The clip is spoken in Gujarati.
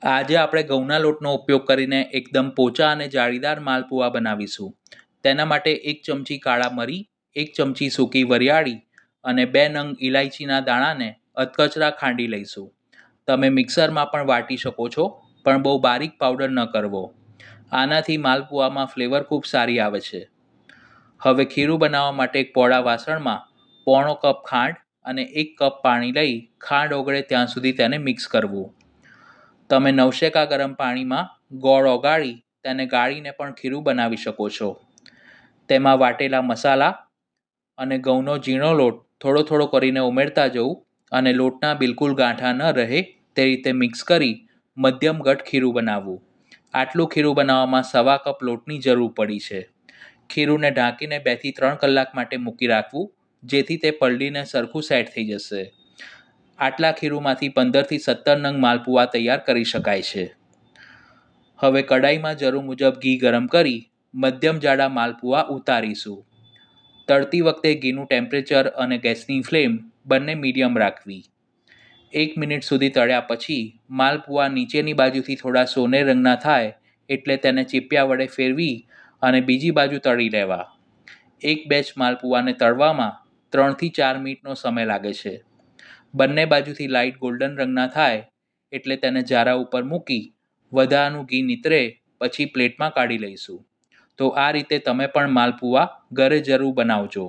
આજે આપણે ઘઉંના લોટનો ઉપયોગ કરીને એકદમ પોચા અને જાળીદાર માલપુઆ બનાવીશું. તેના માટે 1 ચમચી કાળા મરી, 1 ચમચી સૂકી વરિયાળી અને 2 નંગ ઇલાયચીના દાણાને અધકચરા ખાંડી લઈશું. તમે મિક્સરમાં પણ વાટી શકો છો, પણ બહુ બારીક પાવડર ન કરવો. આનાથી માલપુઆમાં ફ્લેવર ખૂબ સારી આવે છે. હવે ખીરું બનાવવા માટે એક પોળા વાસણમાં પોણો કપ ખાંડ અને 1 કપ પાણી લઈ ખાંડ ઓગળે ત્યાં સુધી તેને મિક્સ કરવું. તમે નવશેકા ગરમ પાણીમાં ગોળ ઓગાળી તેને ગાળીને પણ ખીરું બનાવી શકો છો. તેમાં વાટેલા મસાલા અને ઘઉંનો ઝીણો લોટ થોડો થોડો કરીને ઉમેરતા જવું અને લોટના બિલકુલ ગાંઠા ન રહે તે રીતે મિક્સ કરી મધ્યમ ઘટ ખીરું બનાવવું. આટલું ખીરું બનાવવામાં 1/2 કપ લોટની જરૂર પડી છે. ખીરુંને ઢાંકીને 2 થી 3 કલાક માટે મૂકી રાખવું, જેથી તે પલળીને સરખું સેટ થઈ જશે. આટલા ખીરુંમાંથી 15 થી 17 નંગ માલપુઆ તૈયાર કરી શકાય છે. હવે કડાઈમાં જરૂર મુજબ ઘી ગરમ કરી મધ્યમ જાડા માલપુઆ ઉતારીશું. તળતી વખતે ઘીનું ટેમ્પરેચર અને ગેસની ફ્લેમ બંને મીડિયમ રાખવી. 1 મિનિટ સુધી તળ્યા પછી માલપુઆ નીચેની બાજુથી થોડા સોનેરી રંગના થાય એટલે તેને ચીપિયા વડે ફેરવી અને બીજી બાજુ તળી લેવા. એક બેચ માલપુઆને તળવામાં 3 થી 4 મિનિટનો સમય લાગે છે. બંને બાજુથી લાઇટ ગોલ્ડન રંગના થાય એટલે તેને જારા ઉપર મૂકી વધારાનું ઘી નીતરે પછી પ્લેટમાં કાઢી લઈશું. તો આ રીતે તમે પણ માલપુઆ ઘરે જરૂર બનાવજો.